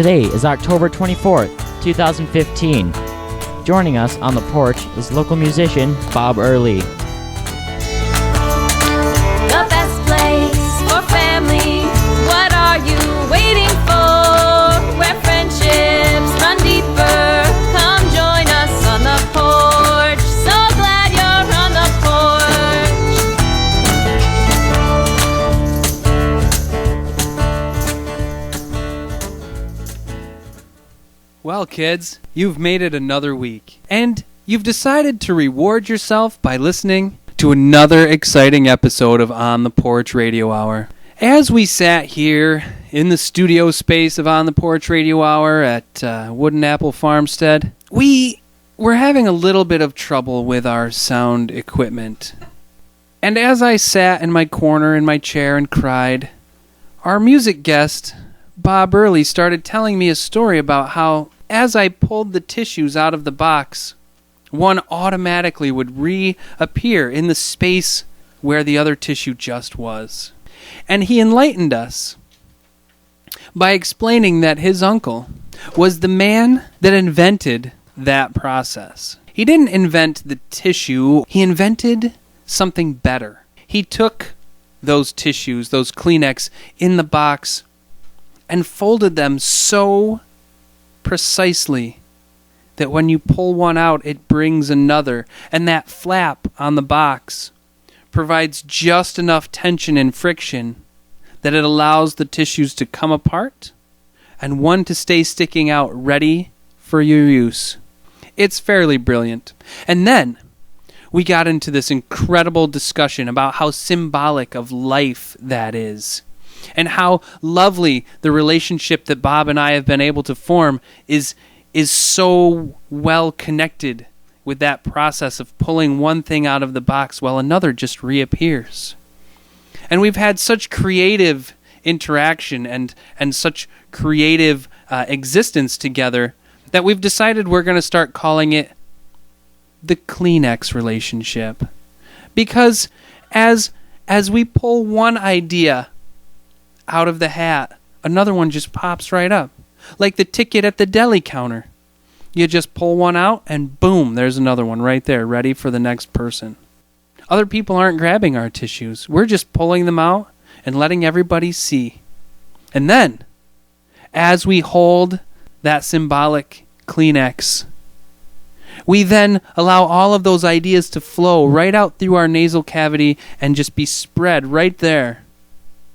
Today is October 24th, 2015. Joining us on the porch is local musician Bob Early. The best place for family. What are you waiting for? Where friendships run deeper. Come join us on the porch. So glad you're on the porch. Well, kids, you've made it another week, and you've decided to reward yourself by listening to another exciting episode of On the Porch Radio Hour. As we sat here in the studio space of On the Porch Radio Hour at Wooden Apple Farmstead, we were having a little bit of trouble with our sound equipment. And as I sat in my corner in my chair and cried, our music guest, Bob Early, started telling me a story about how, as I pulled the tissues out of the box, one automatically would reappear in the space where the other tissue just was. And he enlightened us by explaining that his uncle was the man that invented that process. He didn't invent the tissue, he invented something better. He took those tissues, those Kleenex, in the box and folded them so precisely that when you pull one out, it brings another. And that flap on the box provides just enough tension and friction that it allows the tissues to come apart and one to stay sticking out ready for your use. It's fairly brilliant. And then we got into this incredible discussion about how symbolic of life that is, and how lovely the relationship that Bob and I have been able to form is so well connected with that process of pulling one thing out of the box while another just reappears. And we've had such creative interaction and such creative existence together that we've decided we're going to start calling it the Kleenex relationship. Because as we pull one idea out of the hat, another one just pops right up. Like the ticket at the deli counter. You just pull one out and boom, there's another one right there, ready for the next person. Other people aren't grabbing our tissues. We're just pulling them out and letting everybody see. And then, as we hold that symbolic Kleenex, we then allow all of those ideas to flow right out through our nasal cavity and just be spread right there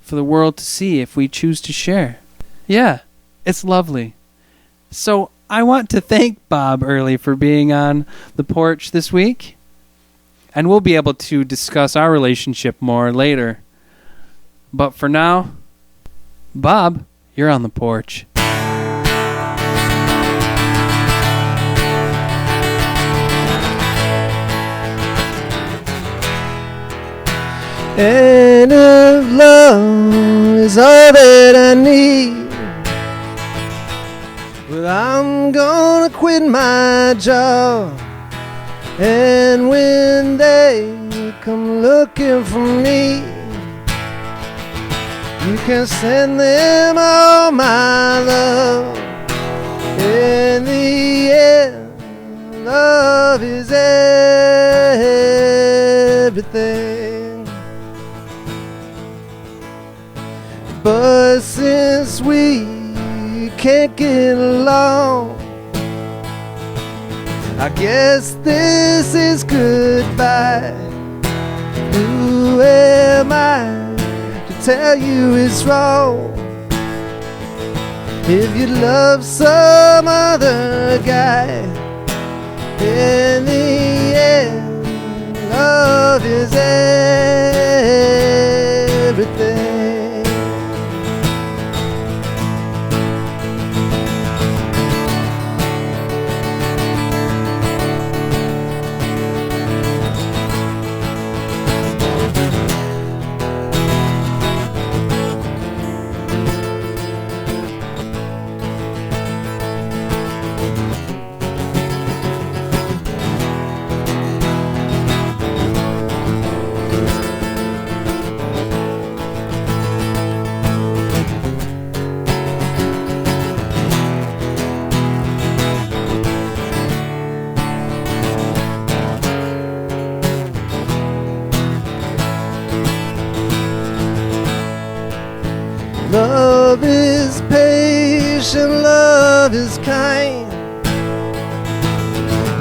for the world to see if we choose to share. Yeah, it's lovely. So I want to thank Bob Early for being on the porch this week. And we'll be able to discuss our relationship more later. But for now, Bob, you're on the porch. And if love is all that I need, well, I'm gonna quit my job. And when they come looking for me, you can send them all my love. In the end, love is everything. But since we can't get along, I guess this is goodbye. Who am I to tell you it's wrong? If you love some other guy, in the end, love is everything. patient, love is kind.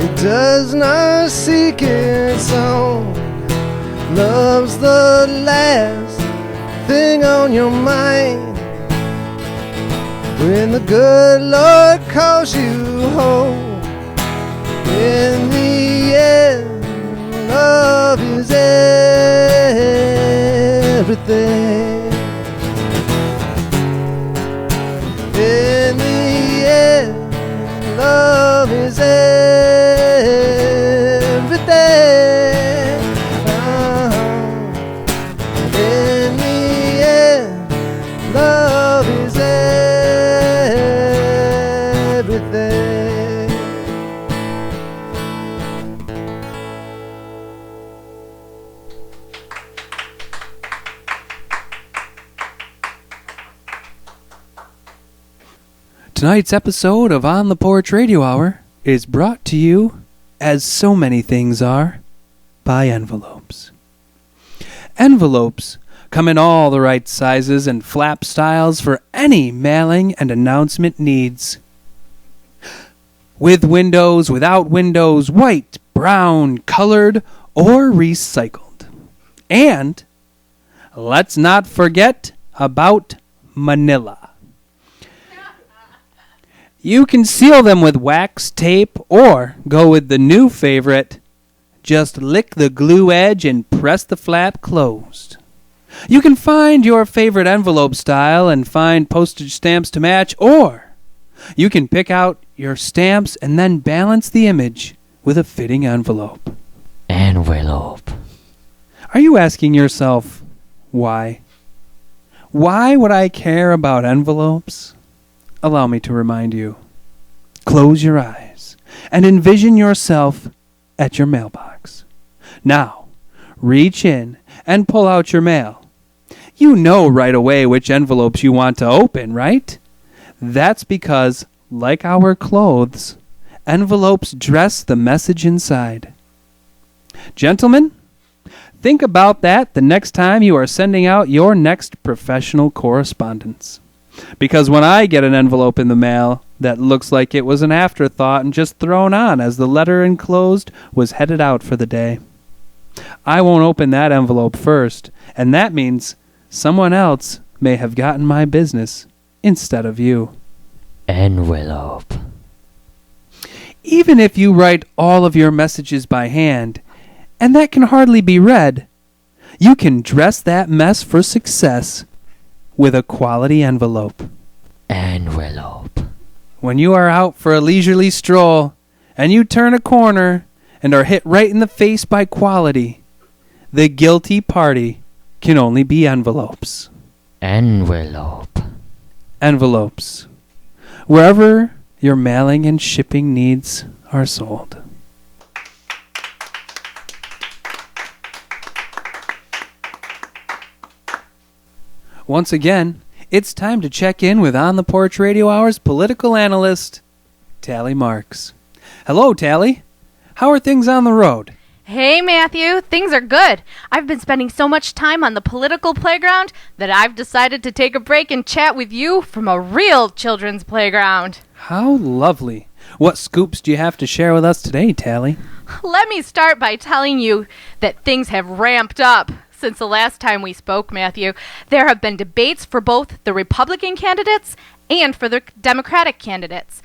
It does not seek its own. Love's the last thing on your mind. When the good Lord calls you home, in the end, love is everything. In the end, love is everything. In the end, love is everything. Tonight's episode of On the Porch Radio Hour is brought to you, as so many things are, by envelopes. Envelopes come in all the right sizes and flap styles for any mailing and announcement needs. With windows, without windows, white, brown, colored, or recycled. And let's not forget about Manila. You can seal them with wax tape or go with the new favorite. Just lick the glue edge and press the flap closed. You can find your favorite envelope style and find postage stamps to match, or you can pick out your stamps and then balance the image with a fitting envelope. Envelope. Are you asking yourself, why? Why would I care about envelopes? Allow me to remind you. Close your eyes and envision yourself at your mailbox. Now, reach in and pull out your mail. You know right away which envelopes you want to open, right? That's because, like our clothes, envelopes dress the message inside. Gentlemen, think about that the next time you are sending out your next professional correspondence. Because when I get an envelope in the mail that looks like it was an afterthought and just thrown on as the letter enclosed was headed out for the day, I won't open that envelope first, and that means someone else may have gotten my business instead of you. Envelope. Even if you write all of your messages by hand, and that can hardly be read, you can dress that mess for success with a quality envelope. Envelope. When you are out for a leisurely stroll and you turn a corner and are hit right in the face by quality, the guilty party can only be envelopes. Envelope. Envelopes. Wherever your mailing and shipping needs are sold. Once again, it's time to check in with On the Porch Radio Hour's political analyst, Tally Marks. Hello, Tally. How are things on the road? Hey, Matthew. Things are good. I've been spending so much time on the political playground that I've decided to take a break and chat with you from a real children's playground. How lovely. What scoops do you have to share with us today, Tally? Let me start by telling you that things have ramped up since the last time we spoke, Matthew. There have been debates for both the Republican candidates and for the Democratic candidates.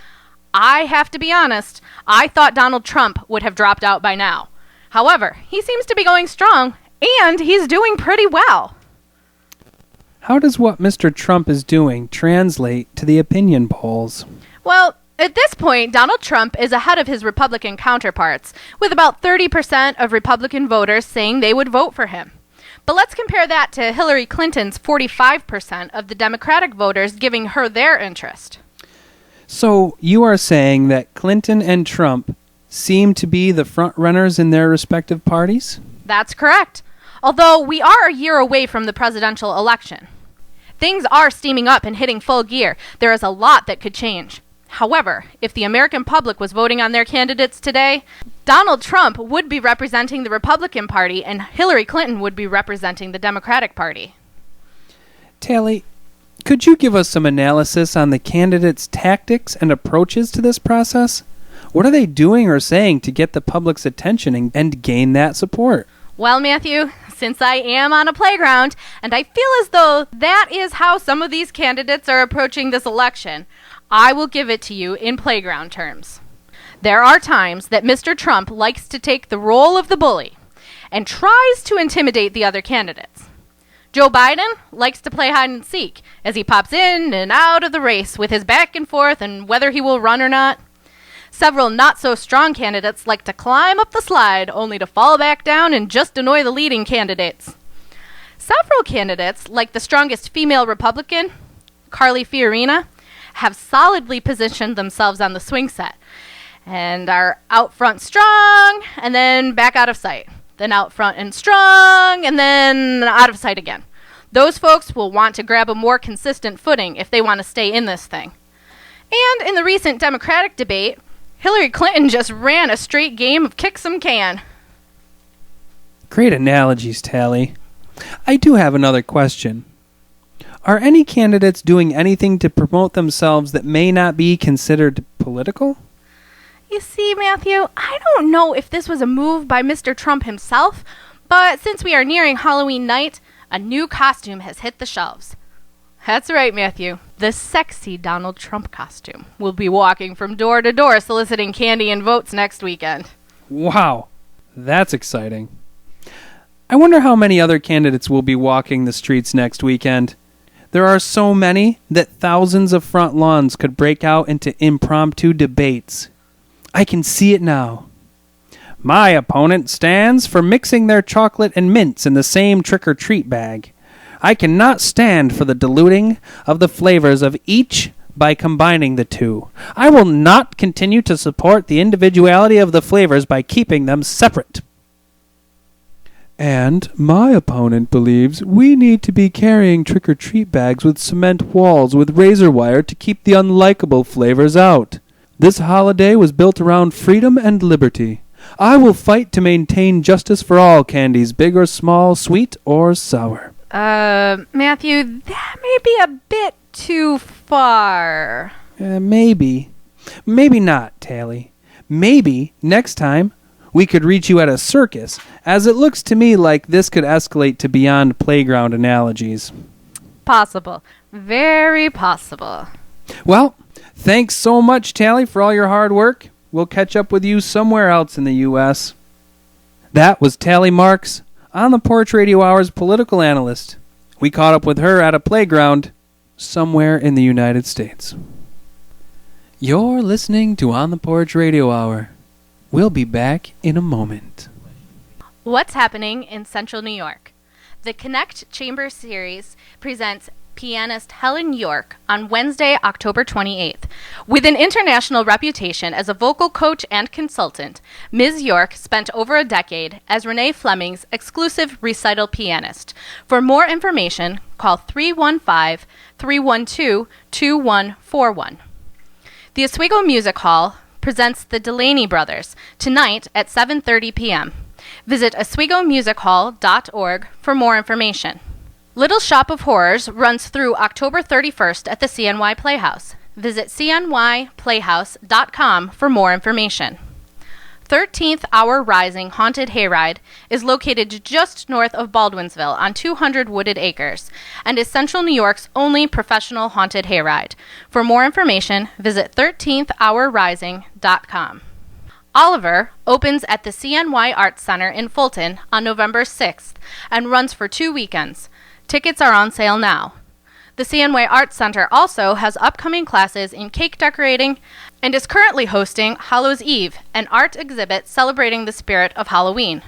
I have to be honest, I thought Donald Trump would have dropped out by now. However, he seems to be going strong, and he's doing pretty well. How does what Mr. Trump is doing translate to the opinion polls? Well, at this point, Donald Trump is ahead of his Republican counterparts, with about 30% of Republican voters saying they would vote for him. But let's compare that to Hillary Clinton's 45% of the Democratic voters giving her their interest. So you are saying that Clinton and Trump seem to be the front runners in their respective parties? That's correct. Although we are a year away from the presidential election. Things are steaming up and hitting full gear. There is a lot that could change. However, if the American public was voting on their candidates today, Donald Trump would be representing the Republican Party and Hillary Clinton would be representing the Democratic Party. Tally, Could you give us some analysis on the candidates' tactics and approaches to this process? What are they doing or saying to get the public's attention and gain that support? Well, Matthew, since I am on a playground, and I feel as though that is how some of these candidates are approaching this election, I will give it to you in playground terms. There are times that Mr. Trump likes to take the role of the bully and tries to intimidate the other candidates. Joe Biden likes to play hide and seek as he pops in and out of the race with his back and forth and whether he will run or not. Several not-so-strong candidates like to climb up the slide only to fall back down and just annoy the leading candidates. Several candidates, like the strongest female Republican, Carly Fiorina, have solidly positioned themselves on the swing set and are out front strong and then back out of sight. Then out front and strong and then out of sight again. Those folks will want to grab a more consistent footing if they want to stay in this thing. And in the recent Democratic debate, Hillary Clinton just ran a straight game of kick some can. Great analogies, Tally. I do have another question. Are any candidates doing anything to promote themselves that may not be considered political? You see, Matthew, I don't know if this was a move by Mr. Trump himself, but since we are nearing Halloween night, a new costume has hit the shelves. That's right, Matthew. The sexy Donald Trump costume will be walking from door to door soliciting candy and votes next weekend. Wow, that's exciting. I wonder how many other candidates will be walking the streets next weekend. There are so many that thousands of front lawns could break out into impromptu debates. I can see it now. My opponent stands for mixing their chocolate and mints in the same trick-or-treat bag. I cannot stand for the diluting of the flavors of each by combining the two. I will not continue to support the individuality of the flavors by keeping them separate. And my opponent believes we need to be carrying trick-or-treat bags with cement walls with razor wire to keep the unlikable flavors out. This holiday was built around freedom and liberty. I will fight to maintain justice for all candies, big or small, sweet or sour. Matthew, that may be a bit too far. Maybe. Maybe not, Tally. Maybe next time we could reach you at a circus, as it looks to me like this could escalate to beyond playground analogies. Possible. Very possible. Well, thanks so much, Tally, for all your hard work. We'll catch up with you somewhere else in the U.S. That was Tally Marks, On the Porch Radio Hour's political analyst. We caught up with her at a playground somewhere in the United States. You're listening to On the Porch Radio Hour. We'll be back in a moment. What's happening in Central New York? The Connect Chamber Series presents pianist Helen York on Wednesday, October 28th. With an international reputation as a vocal coach and consultant, Ms. York spent over a decade as Renee Fleming's exclusive recital pianist. For more information, call 315-312-2141. The Oswego Music Hall presents the Delaney Brothers tonight at 7:30 p.m. Visit oswegomusichall.org for more information. Little Shop of Horrors runs through October 31st at the CNY Playhouse. Visit cnyplayhouse.com for more information. 13th Hour Rising Haunted Hayride is located just north of Baldwinsville on 200 wooded acres and is Central New York's only professional haunted hayride. For more information, visit 13thhourrising.com. Oliver opens at the CNY Arts Center in Fulton on November 6th and runs for 2 weekends. Tickets are on sale now. The CNY Arts Center also has upcoming classes in cake decorating and is currently hosting Hallows Eve, an art exhibit celebrating the spirit of Halloween.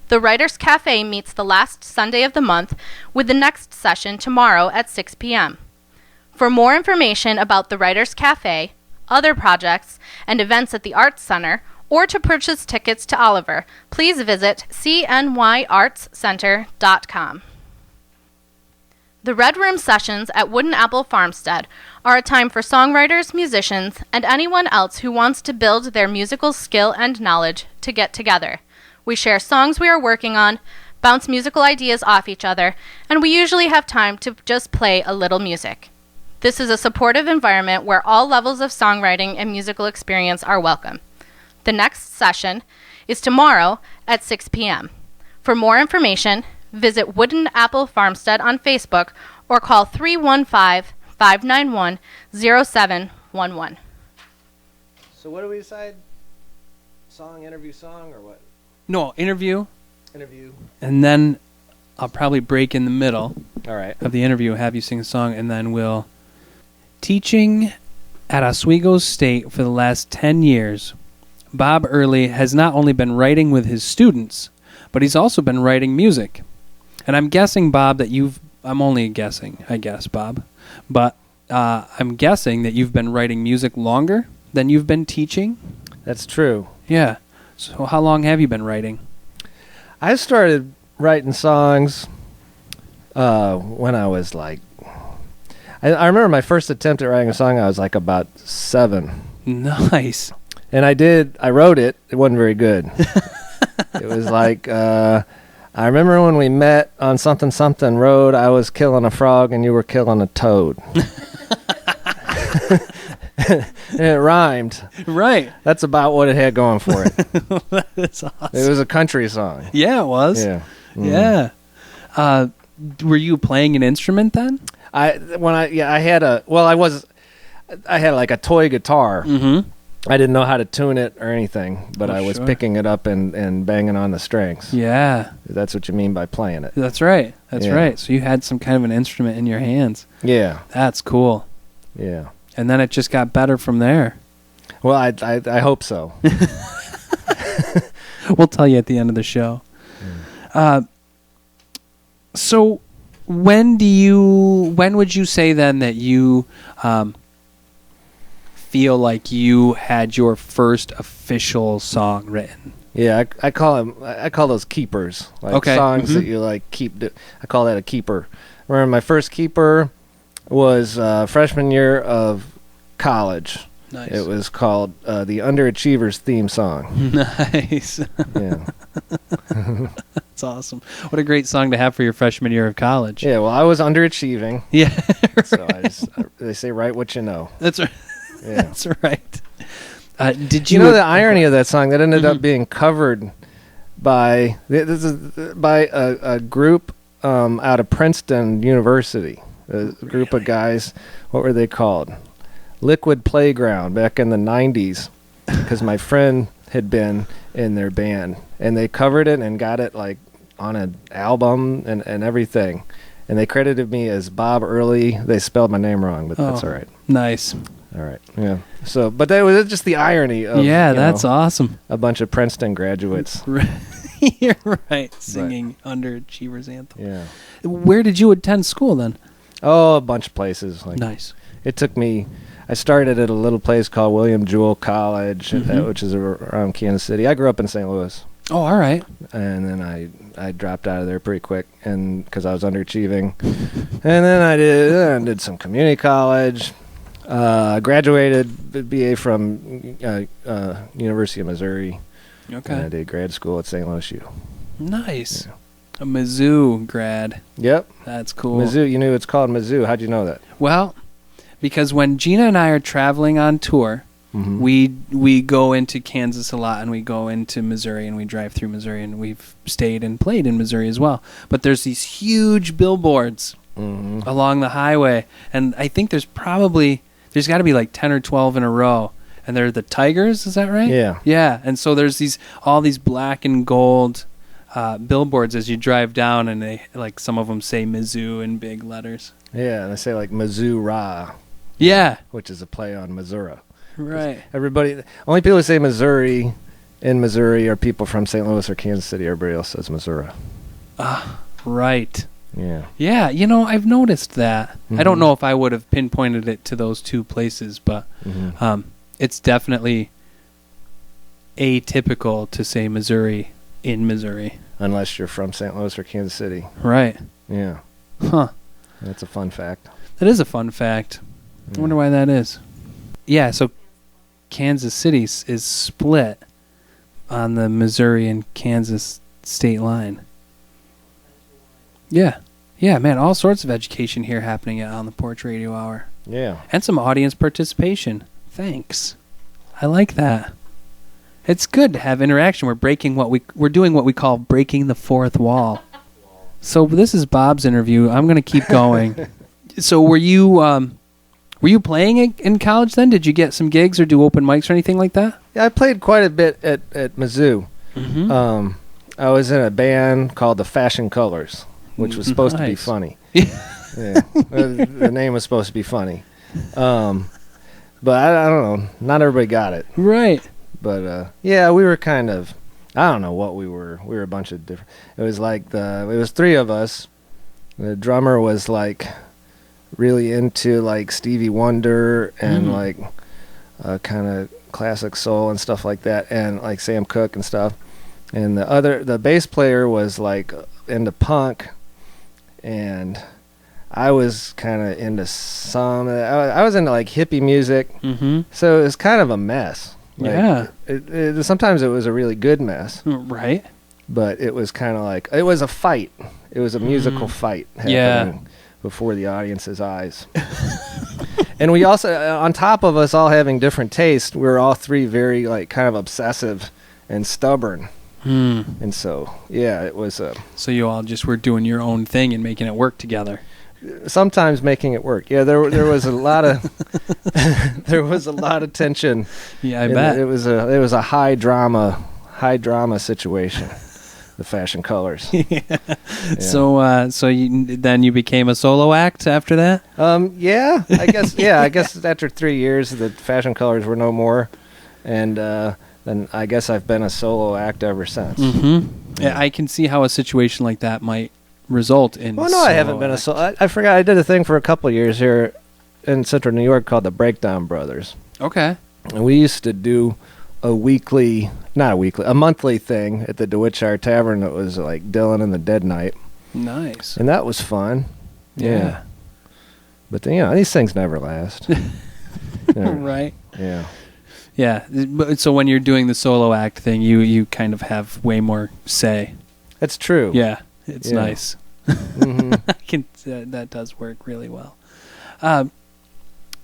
The Writers' Cafe meets the last Sunday of the month with the next session tomorrow at 6 p.m. For more information about the Writers' Cafe, other projects, and events at the Arts Center, or to purchase tickets to Oliver, please visit cnyartscenter.com. The Red Room Sessions at Wooden Apple Farmstead are a time for songwriters, musicians, and anyone else who wants to build their musical skill and knowledge to get together. We share songs we are working on, bounce musical ideas off each other, and we usually have time to just play a little music. This is a supportive environment where all levels of songwriting and musical experience are welcome. The next session is tomorrow at 6 p.m. For more information, visit Wooden Apple Farmstead on Facebook or call 315-591-0711. So what do we decide? Interview song, or what? No, interview, Interview. and then I'll probably break in the middle All right. of the interview, have you sing a song, and then we'll... Teaching at Oswego State for the last 10 years, Bob Early has not only been writing with his students, but he's also been writing music. And I'm guessing, Bob, that I'm only guessing, I guess, Bob. But I'm guessing that you've been writing music longer than you've been teaching? That's true. Yeah. So how long have you been writing? I started writing songs when I was like... I remember my first attempt at writing a song, I was like about 7. Nice. And I wrote it. It wasn't very good. It was like, I remember when we met on something road, I was killing a frog and you were killing a toad. And it rhymed. Right. That's about what it had going for it. That's awesome. It was a country song. Yeah, it was. Yeah. Yeah. Were you playing an instrument then? I had like a toy guitar. Mm-hmm. I didn't know how to tune it or anything, but Oh, I was sure. picking it up and banging on the strings. Yeah. That's what you mean by playing it. That's right. That's Yeah. right. So you had some kind of an instrument in your hands. Yeah. That's cool. Yeah. And then it just got better from there. Well, I hope so. We'll tell you at the end of the show. So when would you say then that you feel like you had your first official song written? Yeah, I call those keepers. Like Okay. songs Mhm. that you like keep. I call that a keeper. Remember, my first keeper was freshman year of college. Nice. It was called the Underachievers theme song. Nice. Yeah. That's awesome. What a great song to have for your freshman year of college. Yeah, well, I was underachieving, Yeah. so they say write what you know. That's right. Yeah. That's right. Did You you know the irony of that song that ended up being covered by a group out of Princeton University, a group of guys. What were they called? Liquid Playground back in the 90s, because my friend had been in their band, and they covered it and got it like on an album and everything, and they credited me as Bob Early. They spelled my name wrong, but that's all right. Nice. All right, yeah. So, but that was just the irony of That's awesome. a bunch of Princeton graduates. You're right. Singing Underachievers Anthem. Yeah. Where did you attend school then? Oh, a bunch of places. Like Nice. it took me. I started at a little place called William Jewell College, which is around Kansas City. I grew up in St. Louis, Oh, all right. and then I dropped out of there pretty quick, and because I was underachieving, and then I did some community college. Graduated BA from University of Missouri. Okay. And I did grad school at St. Louis U. Nice. A Mizzou grad. Yep. That's cool. Mizzou. You knew it's called Mizzou. How'd you know that? Well, because when Gina and I are traveling on tour, Mm-hmm. we go into Kansas a lot, and we go into Missouri, and we drive through Missouri, and we've stayed and played in Missouri as well. But there's these huge billboards along the highway, and I think there's got to be like 10 or 12 in a row, and they're the Tigers. Is that right? Yeah. Yeah. And so there's all these black and gold billboards as you drive down, and they like some of them say Mizzou in big letters. Yeah, and they say like Missouri, Yeah. which is a play on Missouri. Right. Everybody, only people who say Missouri in Missouri are people from St. Louis or Kansas City. Everybody else says Missouri. Right. Yeah. Yeah, I've noticed that. I don't know if I would have pinpointed it to those two places, but it's definitely atypical to say Missouri in Missouri. Unless you're from St. Louis or Kansas City. Right. Yeah. Huh. That's a fun fact. That is a fun fact. I wonder why that is. Yeah, so Kansas City is split on the Missouri and Kansas state line. Yeah. Yeah, man, all sorts of education here happening on the Porch Radio Hour. Yeah. And some audience participation. Thanks. I like that. It's good to have interaction. We're doing what we call breaking the fourth wall. So this is Bob's interview. I'm going to keep going. So were you playing in college then? Did you get some gigs or do open mics or anything like that? Yeah, I played quite a bit at Mizzou. Mm-hmm. I was in a band called the Fashion Colors, which was supposed to be Nice. funny. Yeah. The name was supposed to be funny. But I don't know. Not everybody got it. Right. But yeah, we were kind of, I don't know what we were. We were a bunch of different. It was like it was three of us. The drummer was like really into like Stevie Wonder and like kind of classic soul and stuff like that, and like Sam Cooke and stuff. And the bass player was like into punk, and I was kind of into I was into like hippie music. Mm-hmm. So it was kind of a mess. Like, Yeah. Sometimes it was a really good mess, Right. but it was kind of like, it was a fight. It was a musical fight happening before the audience's eyes. And we also, on top of us all having different tastes, we were all three very like kind of obsessive and stubborn. And so, yeah, it was So you all just were doing your own thing and making it work together. sometimes making it work. Yeah, there was a lot of there was a lot of tension. Yeah, I bet. It was a high drama situation. The Fashion Colors. Yeah. So then you became a solo act after that? Yeah, I guess. Yeah, I guess after 3 years, the Fashion Colors were no more, and then I guess I've been a solo act ever since. Mm-hmm. Yeah, I can see how a situation like that might result in. Well, no, I haven't been a solo. I forgot. I did a thing for a couple of years here in Central New York called the Breakdown Brothers, Okay. and we used to do a monthly thing at the DeWittshire Tavern that was like Dylan and the Dead Night. Nice. And that was fun. Yeah. But then, these things never last. Right. Yeah. Yeah. So when you're doing the solo act thing, you kind of have way more say. That's true. Yeah. It's Yeah. nice. Mm-hmm. That does work really well.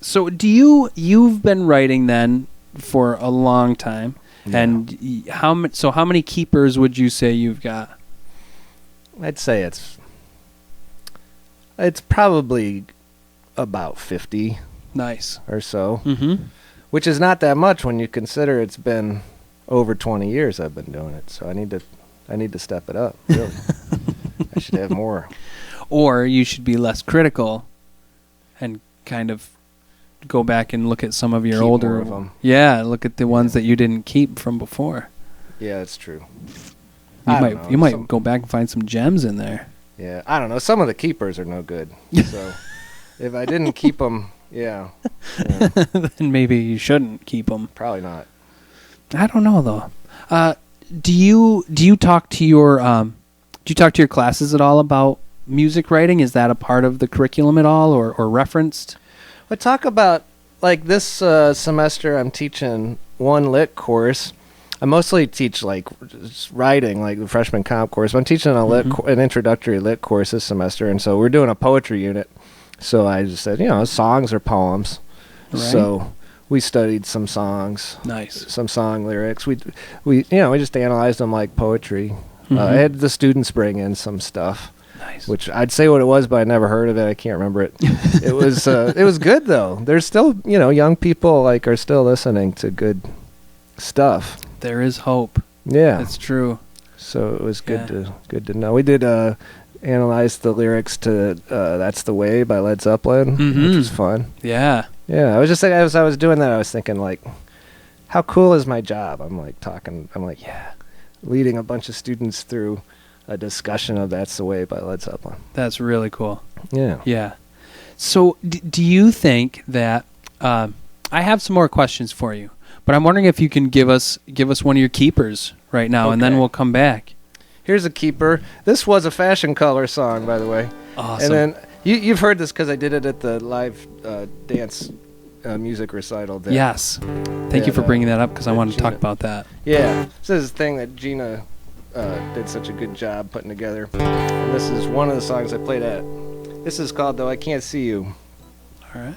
So you've been writing then for a long time, and how many keepers would you say you've got? I'd say it's probably about 50 Nice. or so, Mm-hmm. which is not that much when you consider it's been over 20 years I've been doing it. So I need to step it up. Really. I should have more. Or you should be less critical, and kind of go back and look at some of your Keep older more of 'em. Yeah, look at the ones that you didn't keep from before. Yeah, that's true. You I don't might know. you might Some- go back and find some gems in there. Yeah, I don't know. Some of the keepers are no good. So if I didn't keep them, yeah, Then maybe you shouldn't keep them. probably not. I don't know though. Do you talk to your classes at all about music writing? Is that a part of the curriculum at all, or referenced? But talk about, like, this semester I'm teaching one lit course. I mostly teach, like, just writing, like the freshman comp course. But I'm teaching an introductory lit course this semester, and so we're doing a poetry unit. So I just said, songs or poems. Right. So we studied some songs, Nice. some song lyrics. We just analyzed them like poetry. I had the students bring in some stuff. Nice. Which I'd say what it was, but I never heard of it. I can't remember it. It was good though. There's still, young people like are still listening to good stuff. There is hope. Yeah. That's true. So it was good to know. We did analyze the lyrics to "That's the Way" by Led Zeppelin, which was fun. Yeah. Yeah, I was just thinking, as I was doing that, I was thinking like, how cool is my job? I'm like leading a bunch of students through a discussion of "That's the Way" by Led Zeppelin. That's really cool. Yeah. Yeah. So do you think that I have some more questions for you, but I'm wondering if you can give us one of your keepers right now, and then Okay. we'll come back. Here's a keeper. This was a Fashion Color song, by the way. Awesome. And then you've heard this because I did it at the live dance music recital. There. Yes. Thank you for bringing that up because I want to talk Gina. about that. Yeah. This is a thing that Gina did such a good job putting together. And this is one of the songs I played at. This is called "Though I Can't See You." All right.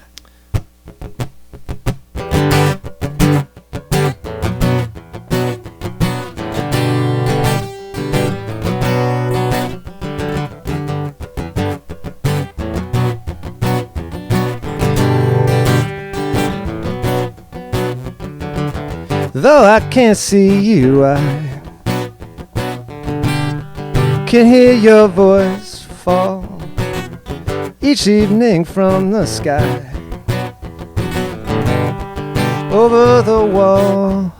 Though I can't see you, I can hear your voice fall each evening from the sky over the wall.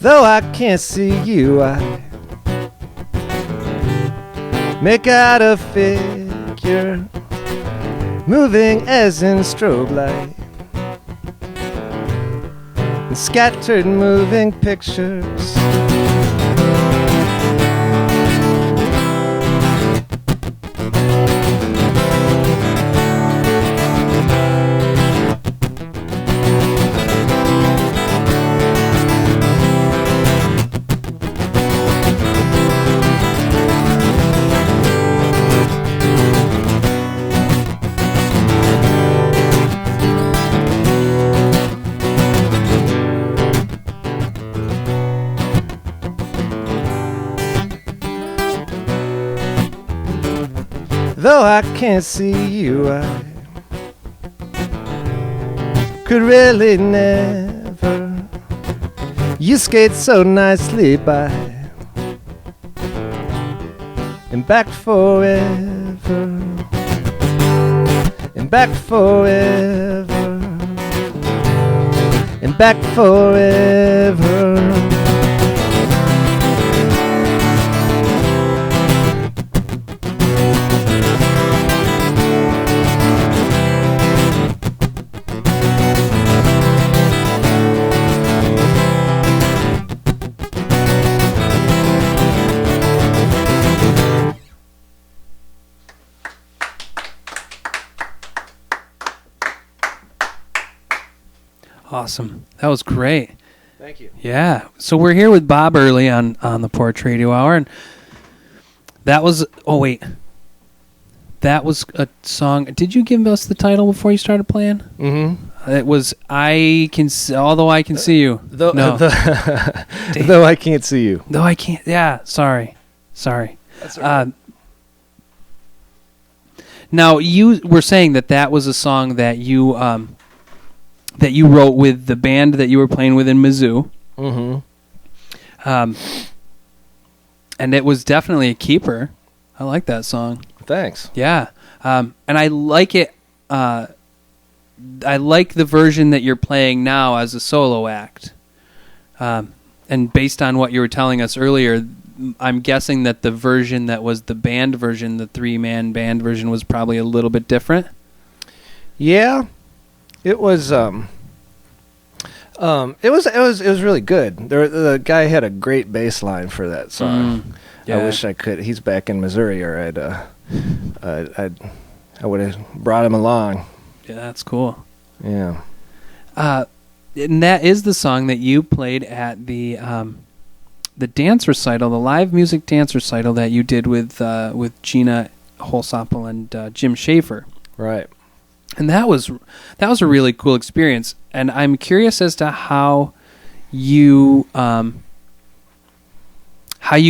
Though I can't see you, I make out a figure moving as in strobe light, and scattered moving pictures. Though I can't see you, I could really never. You skate so nicely by and back forever, and back forever, and back forever. Awesome. That was great. Thank you. Yeah. So we're here with Bob Early on the Porch Radio Hour, and that was. Oh wait, that was a song. Did you give us the title before you started playing? Mm-hmm. It was "I Can." Although I can see you. Though, No. Though I can't see you. Though I can't. Yeah. Sorry. That's all right. Now you were saying that was a song that you wrote with the band that you were playing with in Mizzou. Mm-hmm. And it was definitely a keeper. I like that song. Thanks. Yeah. And I like it. I like the version that you're playing now as a solo act. And based on what you were telling us earlier, I'm guessing that the version that was the band version, the 3-man band version, was probably a little bit different. Yeah. It was it was really good. The guy had a great bass line for that song. Yeah. I wish I could. He's back in Missouri, or I would have brought him along. Yeah, that's cool. Yeah. And that is the song that you played at the dance recital, the live music dance recital that you did with Gina Holsopple and Jim Schaefer. Right. And that was a really cool experience. And I'm curious as to how you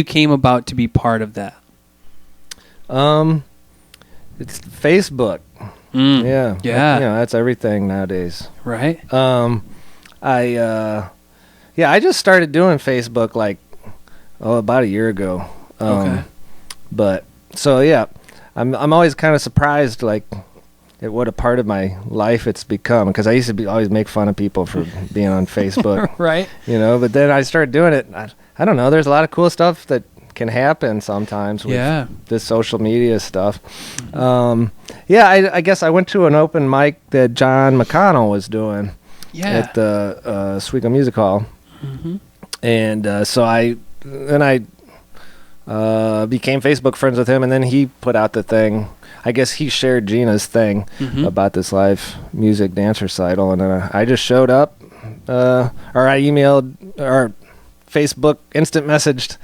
came about to be part of that. It's Facebook. Yeah. Yeah. That's everything nowadays. Right? I just started doing Facebook about a year ago. Okay. But so yeah, I'm always kind of surprised what a part of my life it's become. Because I used to always make fun of people for being on Facebook, Right. But then I started doing it. I don't know. There's a lot of cool stuff that can happen sometimes with this social media stuff. I guess I went to an open mic that John McConnell was doing at the Oswego Music Hall. Mm-hmm. And so I became Facebook friends with him, and then he put out the thing. I guess he shared Gina's thing about this live music dance recital, and then I just showed up, or I emailed or Facebook instant messaged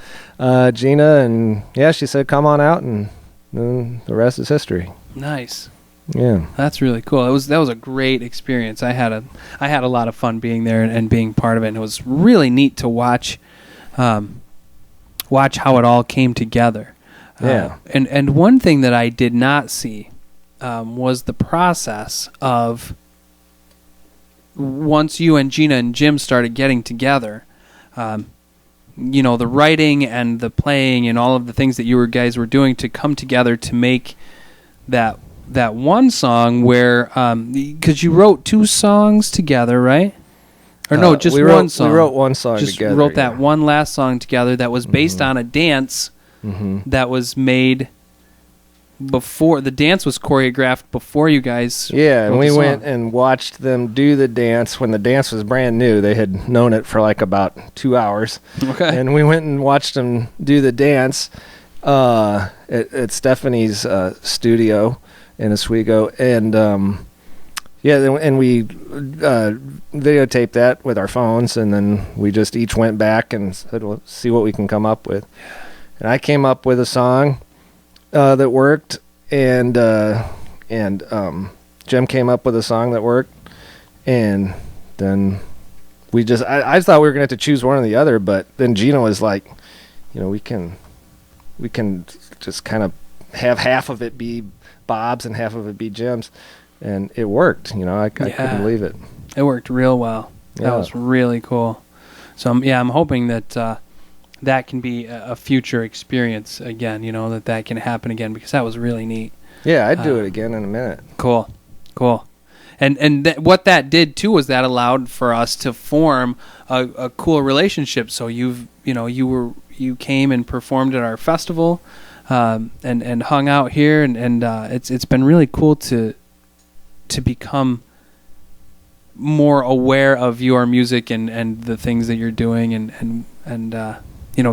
Gina, and she said come on out, and then the rest is history. Nice. Yeah, that's really cool. That was a great experience. I had a lot of fun being there and being part of it, and it was really neat to watch how it all came together. And one thing that I did not see was the process of once you and Gina and Jim started getting together, the writing and the playing and all of the things that you guys were doing to come together to make that one song where, because you wrote 2 songs together, right? Or no, just one song. We wrote one song just together. Wrote that one last song together that was based on a dance that was made before. The dance was choreographed before you guys. Yeah, and we wrote the went song. and watched them do the dance when the dance was brand new. They had known it for like about 2 hours. Okay. And we went and watched them do the dance at Stephanie's studio in Oswego, and and we videotaped that with our phones, and then we just each went back and said, "Well, see what we can come up with." And I came up with a song that worked, and Jim came up with a song that worked, and then we just I thought we were gonna have to choose one or the other, but then Gina was like, we can just kind of have half of it be Bob's and half of it be Jim's, and it worked. I couldn't believe it. It worked real well. That was really cool. So I'm hoping that that can be a future experience again. That can happen again, because that was really neat. Yeah, I'd do it again in a minute. Cool. And what that did too was that allowed for us to form a cool relationship. So you came and performed at our festival, and hung out here, and it's been really cool to become more aware of your music and the things that you're doing, and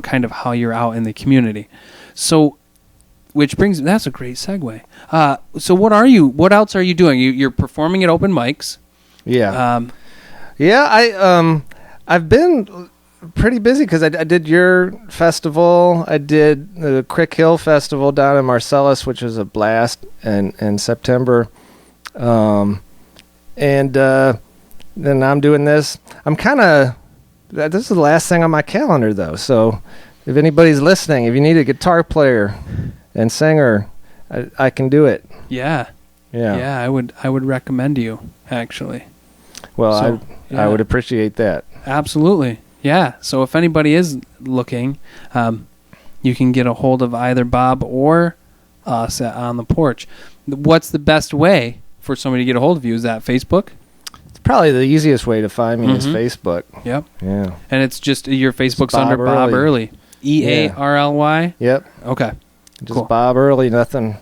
kind of how you're out in the community. So, that's a great segue. So what else are you doing? You're performing at open mics. Yeah. I've been pretty busy because I did your festival. I did the Crick Hill Festival down in Marcellus, which was a blast in September. And then I'm doing this. This is the last thing on my calendar, though. So if anybody's listening, if you need a guitar player and singer, I can do it. Yeah. I would recommend you, actually. Well, I would appreciate that. Absolutely. Yeah. So if anybody is looking, you can get a hold of either Bob or us on the Porch. What's the best way for somebody to get a hold of you? Is that Facebook? It's probably the easiest way to find me is Facebook. Yep. Yeah. And it's just your Facebook's Bob under Bob Early. Early. Yep. Okay. Just Cool. Bob Early. Nothing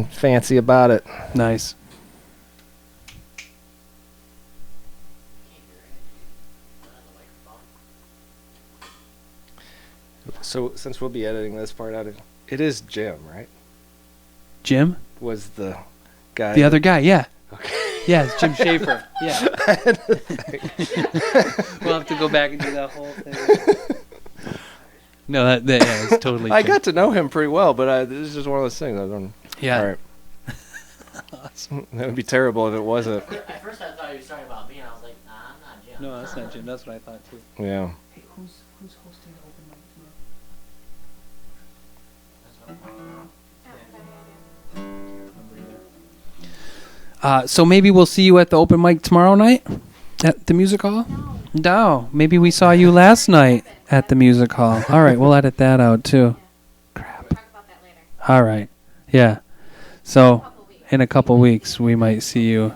fancy about it. Nice. So since we'll be editing this part out, it is Jim, right? Jim? Was the guy. The other guy, yeah. Okay. Yeah, it's Jim Schaefer. Yeah. We'll have to go back and do that whole thing. No, it's totally I Jim. got to know him pretty well, but this is just one of those things. I don't. Yeah. All right. Awesome. That would be terrible if it wasn't. At first I thought he was talking about me, and I was like, nah, I'm not Jim. No, that's not Jim. That's what I thought, too. Yeah. Hey, who's hosting the open mic tomorrow? So maybe we'll see you at the open mic tomorrow night at the music hall? No. Maybe we saw you last night at the music hall. All right, we'll edit that out, too. Crap. We'll talk about that later. All right. Yeah. So, Couple weeks. in a couple weeks we might see you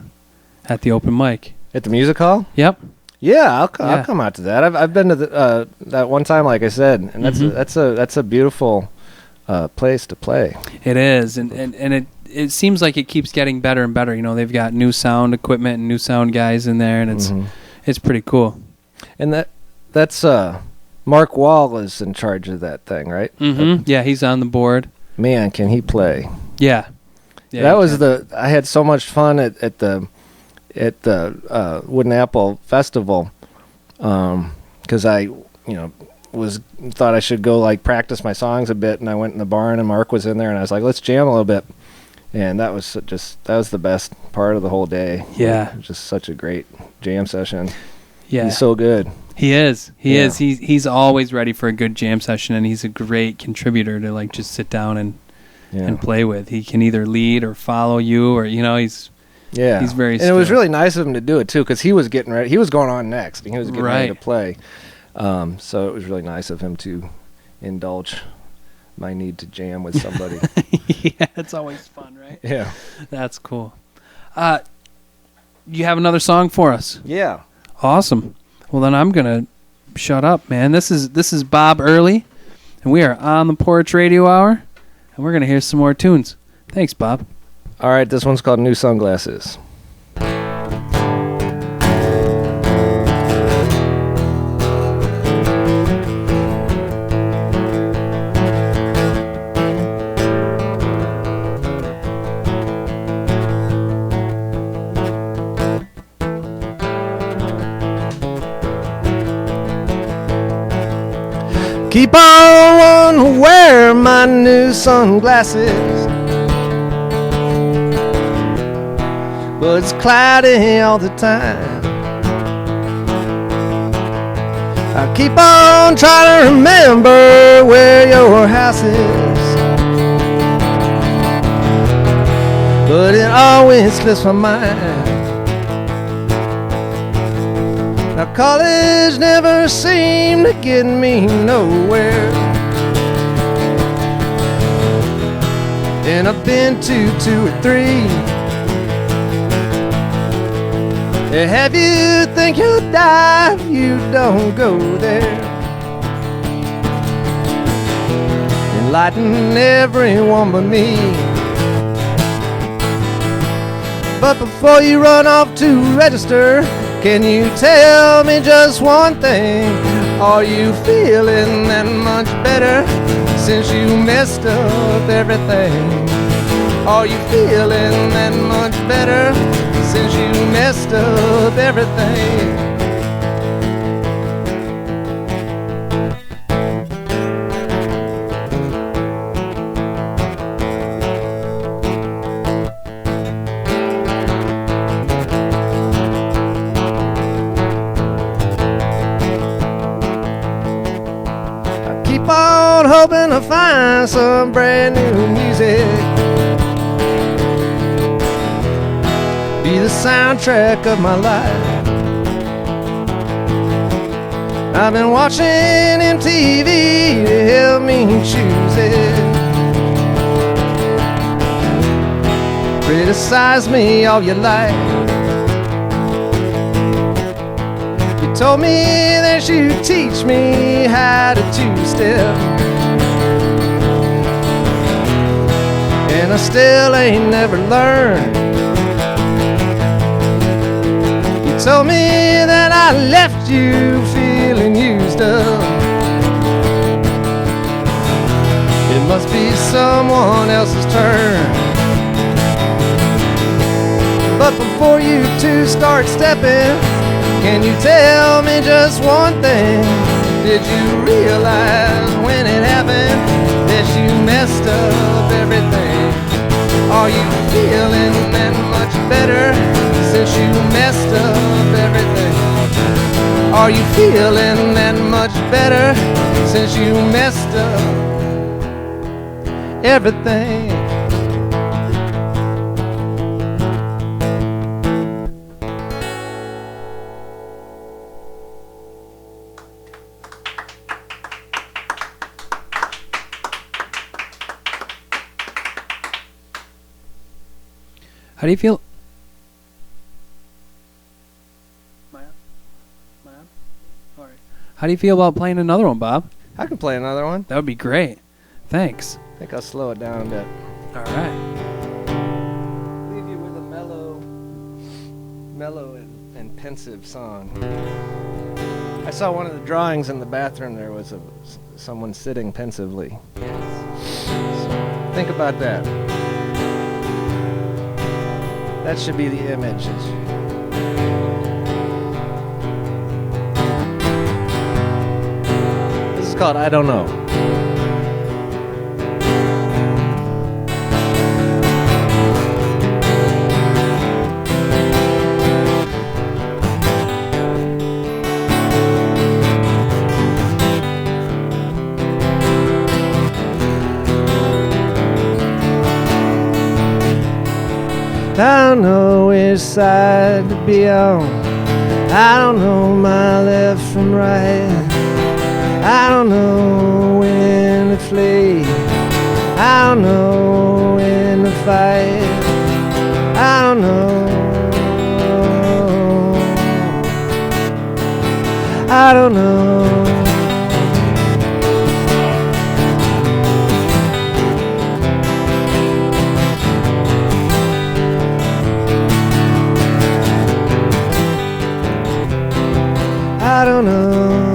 at the open mic. At the music hall? Yep. Yeah, I'll Yeah. come out to that. I've been to that one time, like I said, and that's a beautiful place to play. It is, and it seems like it keeps getting better and better. You know, they've got new sound equipment and new sound guys in there, and it's pretty cool. And that's Mark Wall is in charge of that thing, right? Mm-hmm. Yeah, he's on the board. Man, can he play? Yeah. That was I had so much fun at the Wooden Apple Festival, because I thought I should go like practice my songs a bit, and I went in the barn and Mark was in there, and I was like, let's jam a little bit, and that was the best part of the whole day. Yeah, it was just such a great jam session. Yeah, he's so good. He is. He is. He's always ready for a good jam session, and he's a great contributor to like just sit down and play with. He can either lead or follow you, or he's very. And it was really nice of him to do it too, because he was getting ready. He was going on next, and he was getting ready to play. So it was really nice of him to indulge my need to jam with somebody. Yeah, it's always fun, right? Yeah, that's cool. You have another song for us? Yeah. Awesome. Well, then I'm gonna shut up, man. This is Bob Early, and we are on the Porch Radio Hour, and we're gonna hear some more tunes. Thanks, Bob. All right, this one's called New Sunglasses. Keep on wearing my new sunglasses, but it's cloudy all the time. I keep on trying to remember where your house is, but it always slips my mind. Now college never seemed to get me nowhere, and I've been to 2 or 3. Have you think you'll die if you don't go there? Enlighten everyone but me. But before you run off to register, can you tell me just one thing? Are you feeling that much better since you messed up everything? Are you feeling that much better since you messed up everything? Hoping to find some brand new music, be the soundtrack of my life. I've been watching MTV to help me choose it. Criticize me all your life. You told me that you'd teach me how to two-step, and I still ain't never learned. You told me that I left you feeling used up. It must be someone else's turn. But before you two start stepping, can you tell me just one thing? Did you realize when it happened that you messed up everything? Are you feeling that much better since you messed up everything? Are you feeling that much better since you messed up everything? How do you feel? All right. How do you feel about playing another one, Bob? I can play another one. That would be great. Thanks. I think I'll slow it down a bit. All right. Leave you with a mellow and pensive song. I saw one of the drawings in the bathroom. There was someone sitting pensively. So think about that. That should be the image. This is called I Don't Know. I don't know which side to be on. I don't know my left from right. I don't know when to flee. I don't know when to fight. I don't know. I don't know. I don't know.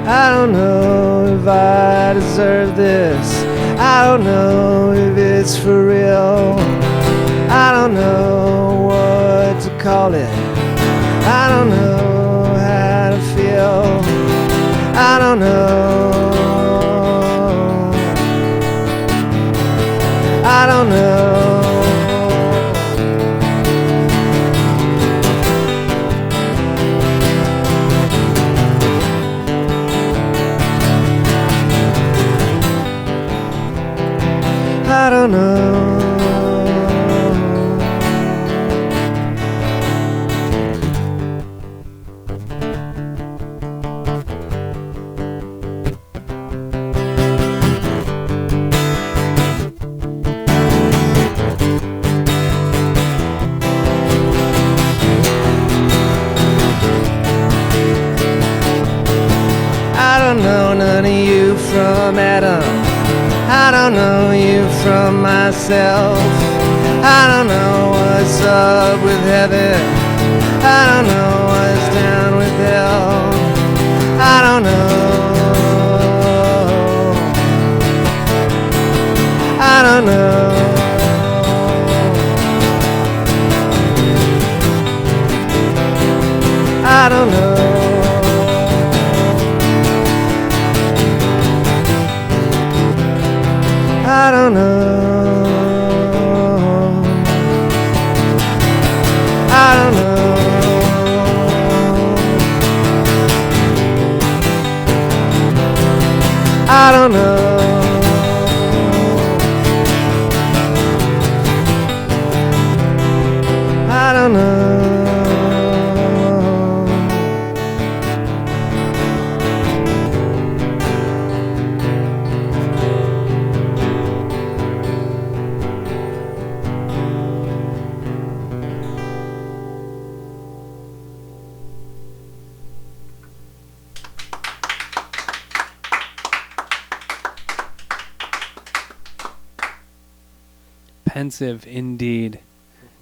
I don't know if I deserve this. I don't know if it's for real. I don't know what to call it. I don't know how to feel. I don't know. I don't know. I don't know. I don't know none of you from Adam. I don't know you from myself. I don't know what's up with heaven. I don't know what's down with hell. I don't know. I don't know. I don't know. I don't know. I don't know. I don't know. I don't know. Pensive indeed.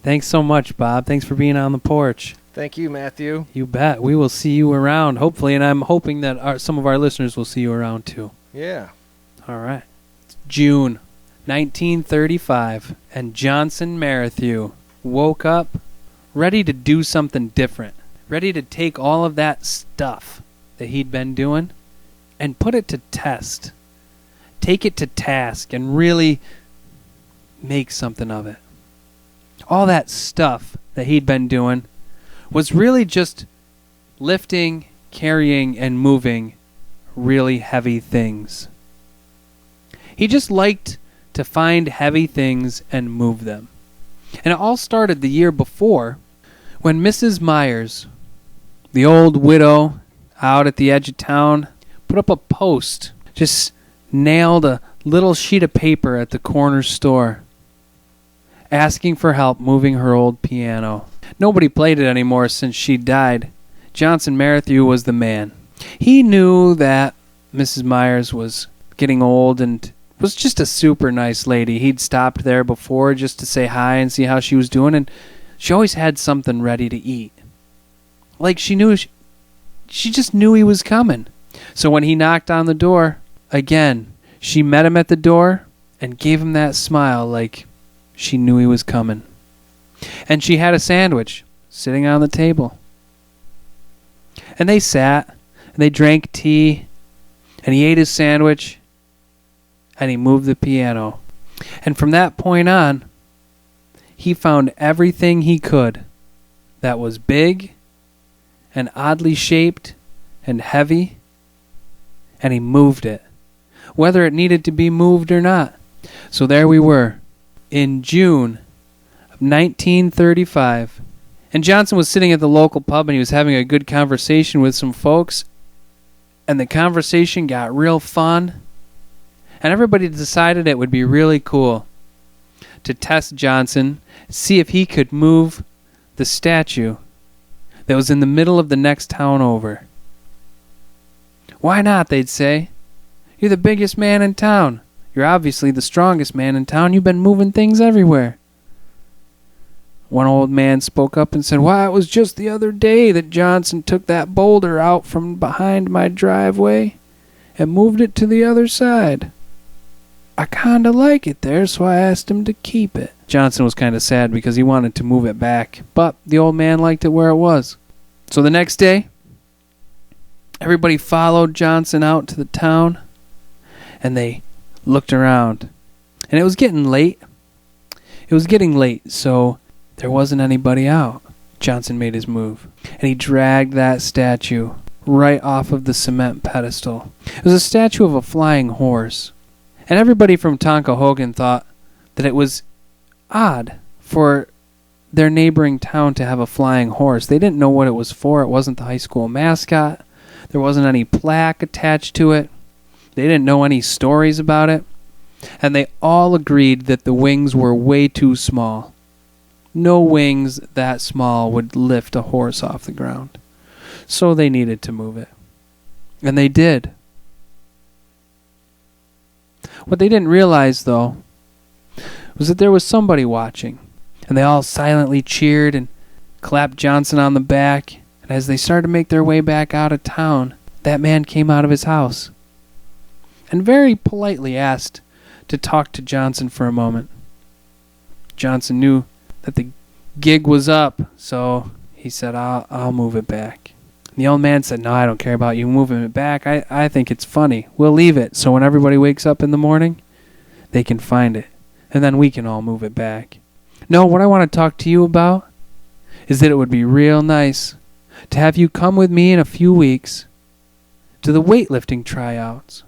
Thanks so much, Bob. Thanks for being on the porch. Thank you, Matthew. You bet. We will see you around, hopefully, and I'm hoping that some of our listeners will see you around too. Yeah. All right. It's June 1935, and Johnson Merrithew woke up ready to do something different, ready to take all of that stuff that he'd been doing and put it to test, take it to task, and really make something of it. All that stuff that he'd been doing was really just lifting, carrying, and moving really heavy things. He just liked to find heavy things and move them. And it all started the year before when Mrs. Myers, the old widow out at the edge of town, put up a post, just nailed a little sheet of paper at the corner store, asking for help moving her old piano. Nobody played it anymore since she died. Johnson Merrithew was the man. He knew that Mrs. Myers was getting old and was just a super nice lady. He'd stopped there before just to say hi and see how she was doing, and she always had something ready to eat. Like she just knew he was coming. So when he knocked on the door, again, she met him at the door and gave him that smile like she knew he was coming. And she had a sandwich sitting on the table. And they sat, and they drank tea, and he ate his sandwich, and he moved the piano. And from that point on, he found everything he could that was big and oddly shaped and heavy, and he moved it, whether it needed to be moved or not. So there we were, in June of 1935, and Johnson was sitting at the local pub and he was having a good conversation with some folks, and the conversation got real fun, and everybody decided it would be really cool to test Johnson, see if he could move the statue that was in the middle of the next town over. Why not, they'd say. You're the biggest man in town. You're obviously the strongest man in town. You've been moving things everywhere. One old man spoke up and said, "Why, it was just the other day that Johnson took that boulder out from behind my driveway and moved it to the other side. I kinda like it there, so I asked him to keep it." Johnson was kinda sad because he wanted to move it back, but the old man liked it where it was. So the next day, everybody followed Johnson out to the town, and they looked around. And it was getting late. So there wasn't anybody out. Johnson made his move, and he dragged that statue right off of the cement pedestal. It was a statue of a flying horse. And everybody from Tonkahogan thought that it was odd for their neighboring town to have a flying horse. They didn't know what it was for. It wasn't the high school mascot. There wasn't any plaque attached to it. They didn't know any stories about it. And they all agreed that the wings were way too small. No wings that small would lift a horse off the ground. So they needed to move it. And they did. What they didn't realize, though, was that there was somebody watching. And they all silently cheered and clapped Johnson on the back. And as they started to make their way back out of town, that man came out of his house and very politely asked to talk to Johnson for a moment. Johnson knew that the gig was up, so he said, I'll move it back. The old man said, "No, I don't care about you moving it back. I think it's funny. We'll leave it so when everybody wakes up in the morning, they can find it. And then we can all move it back. No, what I want to talk to you about is that it would be real nice to have you come with me in a few weeks to the weightlifting tryouts."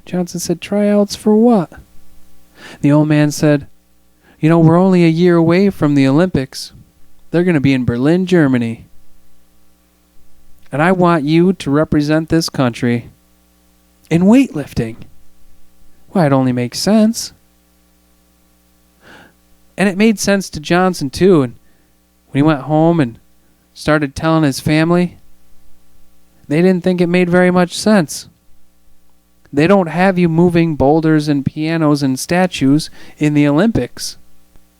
Johnson said, "Tryouts for what?" The old man said, "We're only a year away from the Olympics. They're going to be in Berlin, Germany. And I want you to represent this country in weightlifting." Well, it only makes sense. And it made sense to Johnson, too. And when he went home and started telling his family, they didn't think it made very much sense. They don't have you moving boulders and pianos and statues in the Olympics.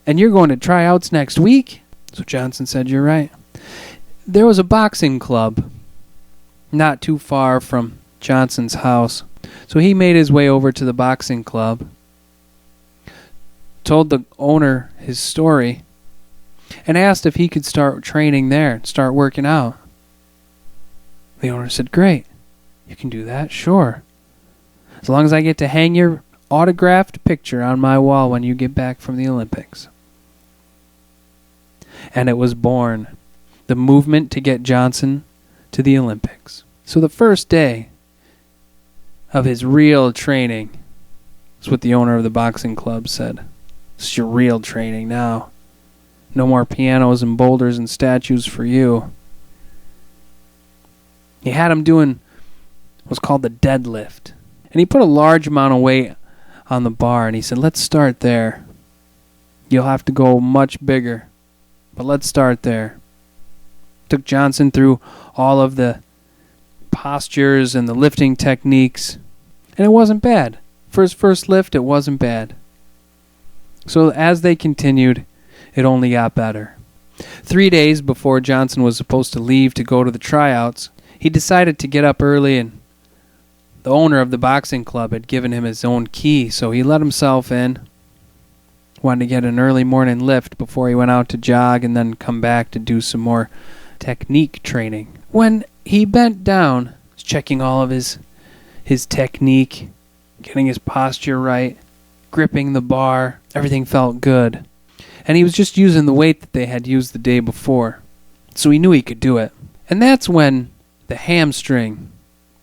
And you're going to tryouts next week? So Johnson said, "You're right." There was a boxing club not too far from Johnson's house. So he made his way over to the boxing club, told the owner his story, and asked if he could start training there, start working out. The owner said, "Great, you can do that, sure. As long as I get to hang your autographed picture on my wall when you get back from the Olympics." And it was born, the movement to get Johnson to the Olympics. So the first day of his real training is what the owner of the boxing club said. "This is your real training now. No more pianos and boulders and statues for you." He had him doing what's called the deadlift. And he put a large amount of weight on the bar, and he said, let's start there. You'll have to go much bigger, but let's start there. Took Johnson through all of the postures and the lifting techniques, and it wasn't bad. For his first lift, it wasn't bad. So as they continued, it only got better. 3 days before Johnson was supposed to leave to go to the tryouts, he decided to get up early, and the owner of the boxing club had given him his own key, so he let himself in. Wanted to get an early morning lift before he went out to jog and then come back to do some more technique training. When he bent down, checking all of his technique, getting his posture right, gripping the bar, everything felt good. And he was just using the weight that they had used the day before. So he knew he could do it. And that's when the hamstring,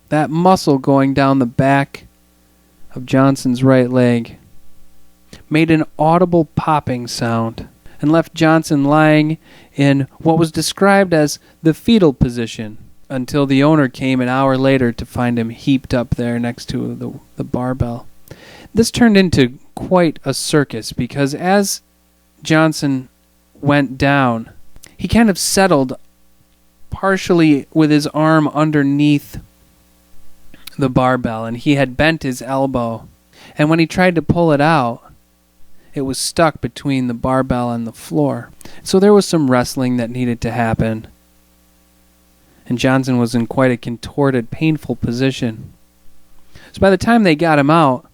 that muscle going down the back of Johnson's right leg, made an audible popping sound and left Johnson lying in what was described as the fetal position until the owner came an hour later to find him heaped up there next to the barbell. This turned into quite a circus because as Johnson went down, he kind of settled partially with his arm underneath the barbell, and he had bent his elbow. And when he tried to pull it out, it was stuck between the barbell and the floor. So there was some wrestling that needed to happen. And Johnson was in quite a contorted, painful position. So by the time they got him out,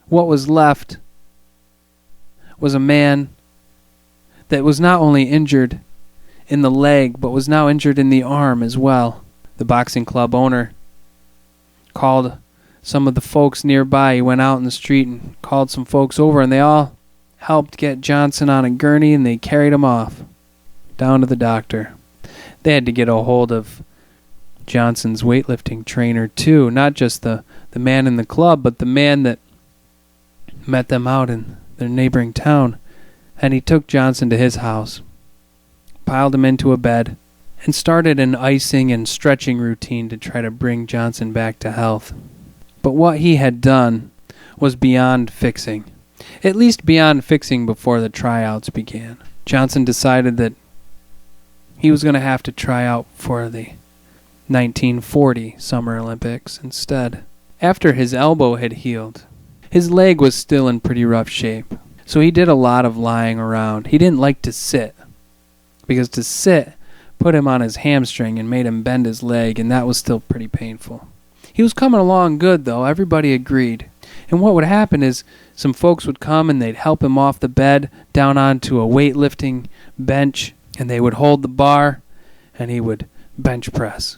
what was left was a man that was not only injured in the leg, but was now injured in the arm as well. The boxing club owner called some of the folks nearby. He went out in the street and called some folks over, and they all helped get Johnson on a gurney, and they carried him off down to the doctor. They had to get a hold of Johnson's weightlifting trainer too, not just the man in the club, but the man that met them out in their neighboring town. And he took Johnson to his house, piled him into a bed, and started an icing and stretching routine to try to bring Johnson back to health. But what he had done was beyond fixing, at least beyond fixing before the tryouts began. Johnson decided that he was going to have to try out for the 1940 Summer Olympics instead. After his elbow had healed, his leg was still in pretty rough shape, so he did a lot of lying around. He didn't like to sit, because to sit put him on his hamstring and made him bend his leg, and that was still pretty painful. He was coming along good, though. Everybody agreed. And what would happen is some folks would come and they'd help him off the bed down onto a weightlifting bench, and they would hold the bar, and he would bench press.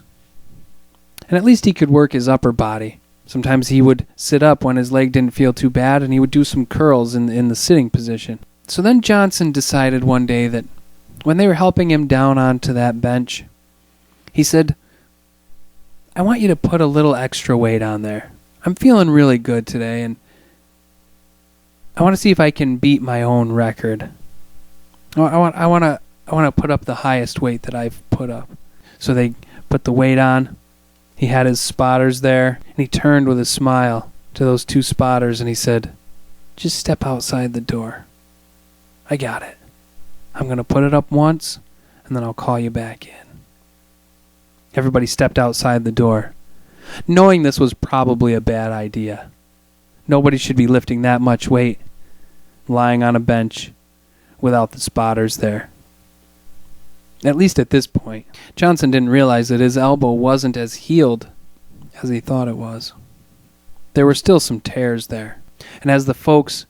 And at least he could work his upper body. Sometimes he would sit up when his leg didn't feel too bad, and he would do some curls in the sitting position. So then Johnson decided one day that when they were helping him down onto that bench, he said, I want you to put a little extra weight on there. I'm feeling really good today, and I want to see if I can beat my own record. I want to put up the highest weight that I've put up. So they put the weight on. He had his spotters there, and he turned with a smile to those two spotters, and he said, just step outside the door. I got it. I'm going to put it up once, and then I'll call you back in. Everybody stepped outside the door, knowing this was probably a bad idea. Nobody should be lifting that much weight, lying on a bench, without the spotters there. At least at this point. Johnson didn't realize that his elbow wasn't as healed as he thought it was. There were still some tears there. And as the folks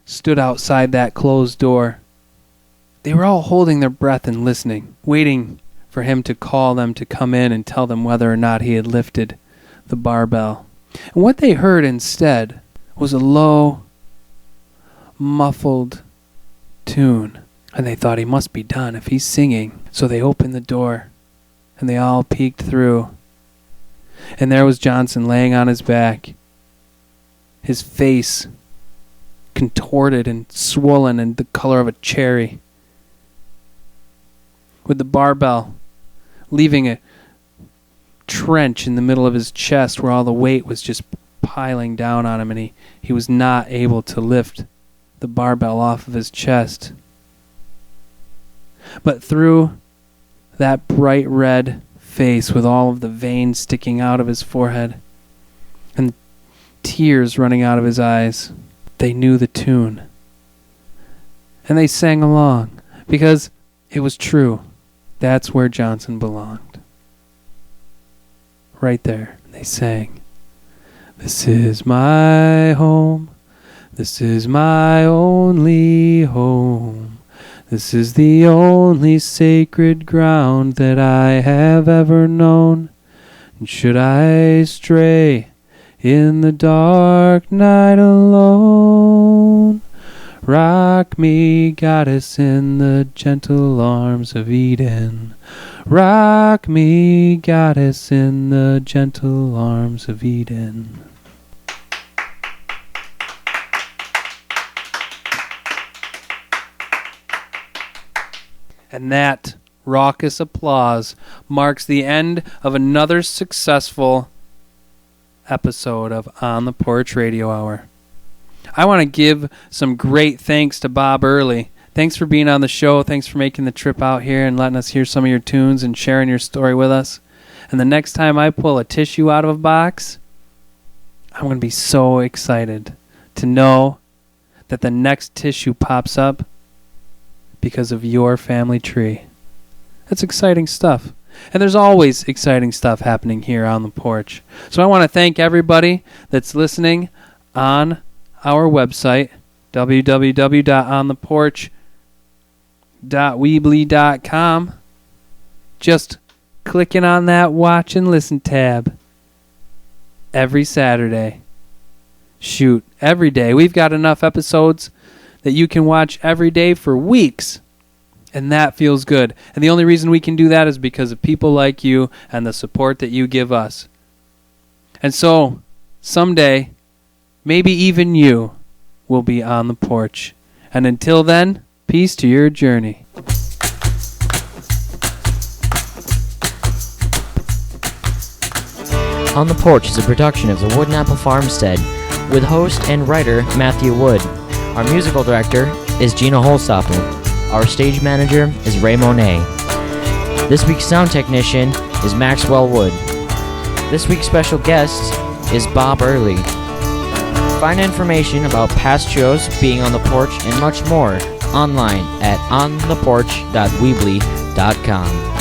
stood outside that closed door, they were all holding their breath and listening, waiting for him to call them to come in and tell them whether or not he had lifted the barbell. And what they heard instead was a low, muffled tune. And they thought he must be done if he's singing. So they opened the door, and they all peeked through. And there was Johnson laying on his back, his face contorted and swollen and the color of a cherry, with the barbell leaving a trench in the middle of his chest where all the weight was just piling down on him, and he was not able to lift the barbell off of his chest. But through that bright red face with all of the veins sticking out of his forehead and tears running out of his eyes, they knew the tune. And they sang along because it was true. That's where Johnson belonged. Right there, they sang, "This is my home. This is my only home. This is the only sacred ground that I have ever known. And should I stray in the dark night alone, rock me, goddess, in the gentle arms of Eden. Rock me, goddess, in the gentle arms of Eden." And that raucous applause marks the end of another successful episode of On the Porch Radio Hour. I want to give some great thanks to Bob Early. Thanks for being on the show. Thanks for making the trip out here and letting us hear some of your tunes and sharing your story with us. And the next time I pull a tissue out of a box, I'm going to be so excited to know that the next tissue pops up because of your family tree. That's exciting stuff. And there's always exciting stuff happening here on the porch. So I want to thank everybody that's listening on our website, www.ontheporch.weebly.com. Just clicking on that watch and listen tab every Saturday. Shoot, every day. We've got enough episodes that you can watch every day for weeks. And that feels good. And the only reason we can do that is because of people like you and the support that you give us. And so, someday, maybe even you will be on the porch. And until then, peace to your journey. On the Porch is a production of the Wood and Apple Farmstead with host and writer Matthew Wood. Our musical director is Gina Holstoppel. Our stage manager is Ray Monet. This week's sound technician is Maxwell Wood. This week's special guest is Bob Early. Find information about past shows, being on the porch, and much more online at ontheporch.weebly.com.